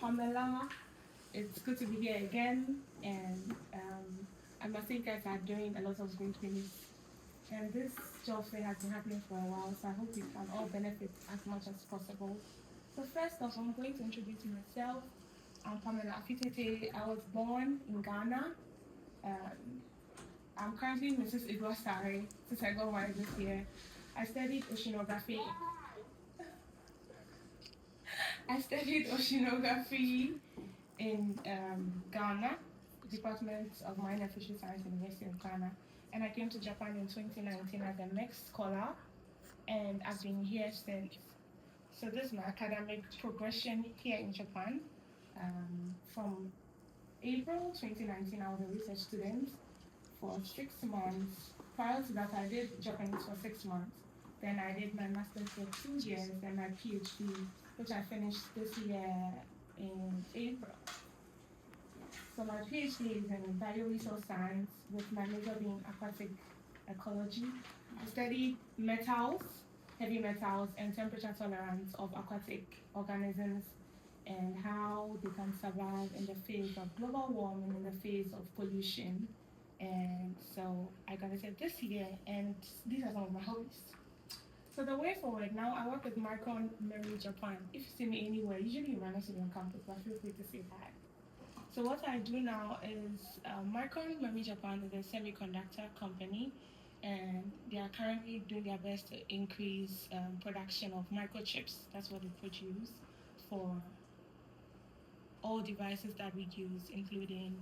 Pamela. It's good to be here again, and I must say, you guys are doing a lot of great things. And this job fair has been happening for a while, so I hope we can all benefit as much as possible. So first off, I'm going to introduce myself. I'm Pamela Afitete. I was born in Ghana. Um, I'm currently Mrs. Idwa Sari since I got married this year. I studied oceanography. I studied oceanography in Ghana, Department of Marine and Fisheries Science, University of Ghana. And I came to Japan in 2019 as a next scholar, and I've been here since. So this is my academic progression here in Japan. From April 2019, I was a research student for 6 months. Prior to that, I did Japanese for 6 months. Then I did my master's for 2 years and my PhD, which I finished this year in April. So my PhD is in bioresource science, with my major being aquatic ecology. I studied metals, heavy metals, and temperature tolerance of aquatic organisms and how they can survive in the face of global warming, in the face of pollution. And so I graduated this year, and these are some of my hobbies. So the way forward now, I work with Micron Memory Japan. If you see me anywhere, usually you run us on campus, but feel free to say hi. So what I do now is Micron Memory Japan is a semiconductor company, and they are currently doing their best to increase production of microchips. That's what they produce for all devices that we use, including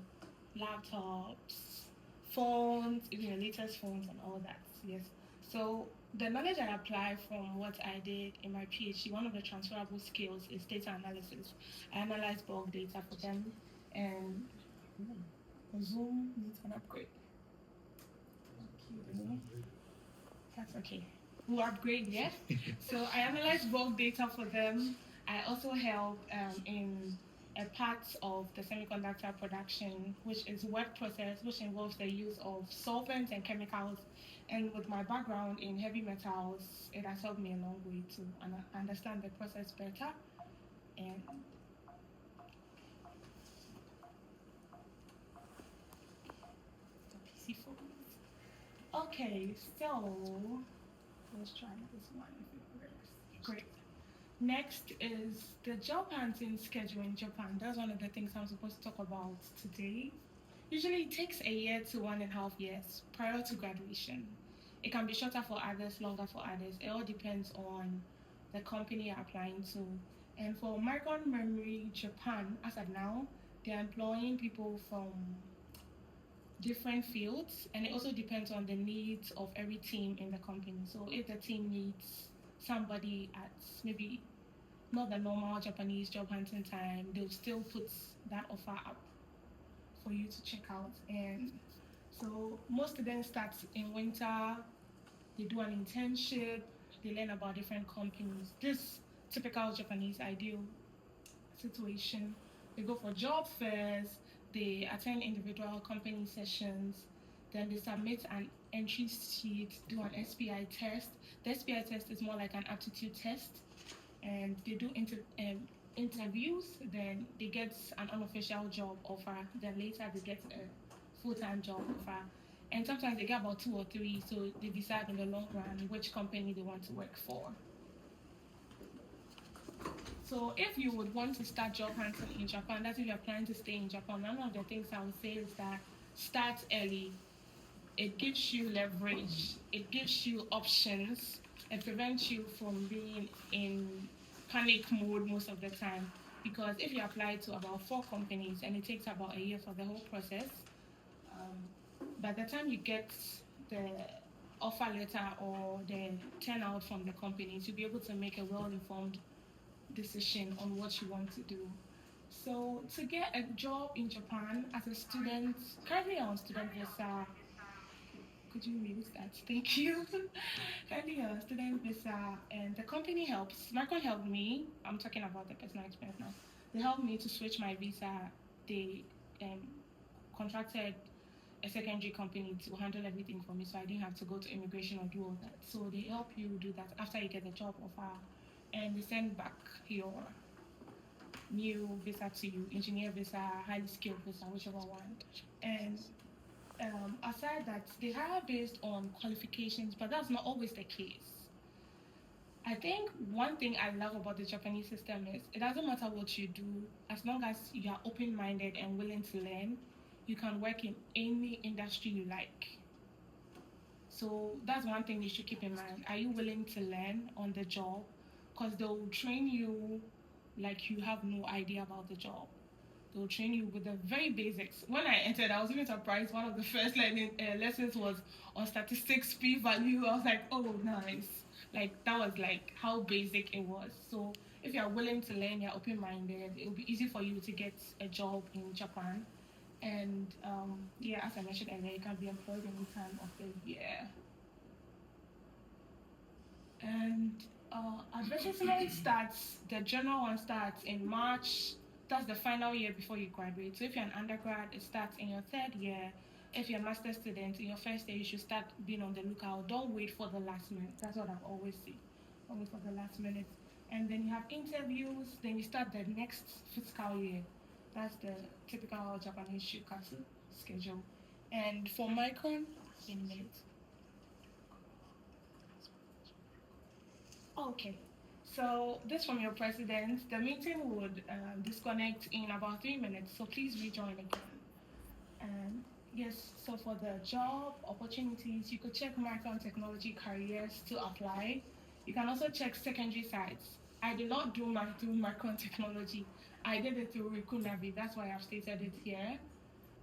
laptops, phones, even the latest phones and all that. Yes. So the knowledge I apply from what I did in my PhD, one of the transferable skills is data analysis. I analyze bulk data for them, and Zoom needs an upgrade. That's okay. We'll upgrade, yeah? So I analyze bulk data for them. I also help in a part of the semiconductor production, which is wet process, which involves the use of solvents and chemicals. And with my background in heavy metals, it has helped me a long way to understand the process better. And the PC phones. Okay, so let's try this one if it works. Great. Next is the job hunting schedule in Japan. That's one of the things I'm supposed to talk about today. Usually it takes a year to 1.5 years prior to graduation. It can be shorter for others, longer for others. It all depends on the company you're applying to. And for Micron Memory Japan, as of now, they're employing people from different fields, and it also depends on the needs of every team in the company. So if the team needs somebody at maybe not the normal Japanese job hunting time, they'll still put that offer up for you to check out. And so most students start in winter, they do an internship, they learn about different companies. This typical Japanese ideal situation. They go for job fairs, they attend individual company sessions, then they submit an entry sheet, do an SPI test. The SPI test is more like an aptitude test, and they do interviews, then they get an unofficial job offer, then later they get a full-time job offer. And sometimes they get about 2 or 3, so they decide in the long run which company they want to work for. So if you would want to start job hunting in Japan, that's if you're planning to stay in Japan, one of the things I would say is that start early. It gives you leverage, it gives you options, and prevents you from being in panic mode most of the time. Because if you apply to about 4 companies and it takes about a year for the whole process, by the time you get the offer letter or the turnout from the companies, you'll be able to make a well-informed decision on what you want to do. So to get a job in Japan as a student, currently I'm on student visa. Could you read that? Thank you. Currently a student visa, and the company helps. Micron helped me. I'm talking about the personal experience now. They helped me to switch my visa. They contracted a secondary company to handle everything for me, so I didn't have to go to immigration or do all that. So they help you do that after you get the job offer, and they send back your new visa to you, engineer visa, highly skilled visa, whichever one. And aside that, they hire based on qualifications, but that's not always the case. I think one thing I love about the Japanese system is it doesn't matter what you do, as long as you are open minded and willing to learn, you can work in any industry you like. So that's one thing you should keep in mind. Are you willing to learn on the job? Because they'll train you like you have no idea about the job. They'll train you with the very basics. When I entered, I was even surprised. One of the first lessons was on statistics, p-value. I was like, oh, nice. Like, that was like how basic it was. So if you're willing to learn, you're open-minded, it'll be easy for you to get a job in Japan. And yeah, as I mentioned earlier, you can be employed any time of the year. And advertisement starts, the general one starts in March. That's the final year before you graduate. So if you're an undergrad, it starts in your third year. If you're a master's student, in your first year, you should start being on the lookout. Don't wait for the last minute. That's what I've always said. Don't wait for the last minute. And then you have interviews. Then you start the next fiscal year. That's the typical Japanese shukatsu schedule. And for Micron, in a minute. Okay. So this from your president. The meeting would disconnect in about 3 minutes. So please rejoin again. And yes, so for the job opportunities, you could check Micron Technology Careers to apply. You can also check secondary sites. I did not do my through Micron Technology. I did it through Rikunabi. That's why I've stated it here.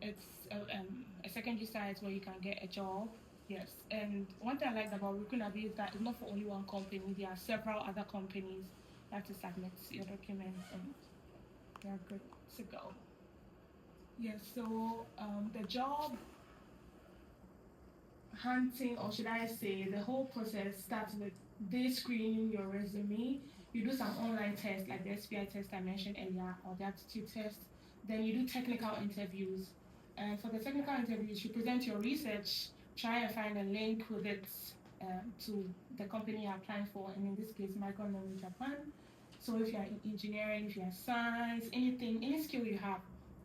It's a secondary site where you can get a job. Yes, and one thing I like about Rikunabi is that it's not for only one company. There are several other companies that to submit your documents, and you're good to go. Yes, so the job hunting, or should I say, the whole process starts with they screening your resume. You do some online tests like the SPI test I mentioned earlier, or the aptitude test. Then you do technical interviews. And for the technical interviews, you present your research, try and find a link with it to the company you're applying for, and in this case, Microneuro Japan. So if you're in engineering, if you're science, anything, any skill you have,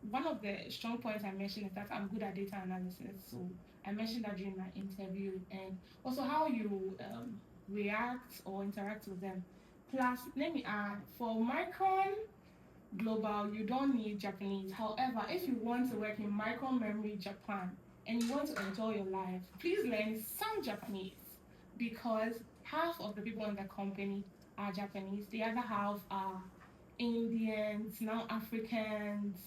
one of the strong points I mentioned is that I'm good at data analysis. So I mentioned that during my interview, and also how you react or interact with them. Plus, let me add, for Micron Global, you don't need Japanese. However, if you want to work in Micron Memory Japan and you want to enjoy your life, please learn some Japanese because half of the people in the company are Japanese, the other half are Indians, now Africans,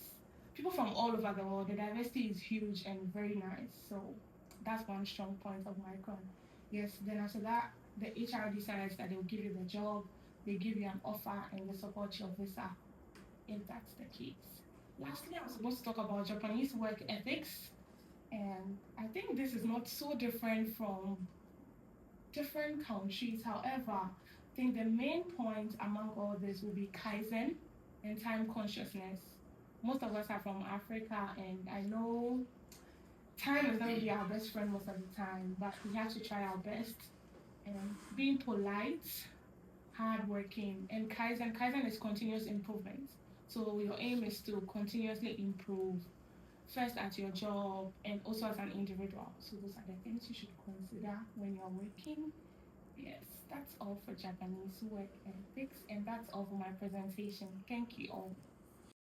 people from all over the world. The diversity is huge and very nice. So that's one strong point of Micron. Yes, then after that, the HR decides that they'll give you the job, they give you an offer, and they support your visa if that's the case. Lastly, I'm supposed to talk about Japanese work ethics, and I think this is not so different from different countries. However, I think the main point among all this will be Kaizen and time consciousness. Most of us are from Africa, and I know time is not going to be our best friend most of the time, but we have to try our best. And being polite, hardworking, and Kaizen is continuous improvement. So your aim is to continuously improve, first at your job and also as an individual. So those are the things you should consider when you're working. Yes, that's all for Japanese work ethics, and that's all for my presentation. Thank you all.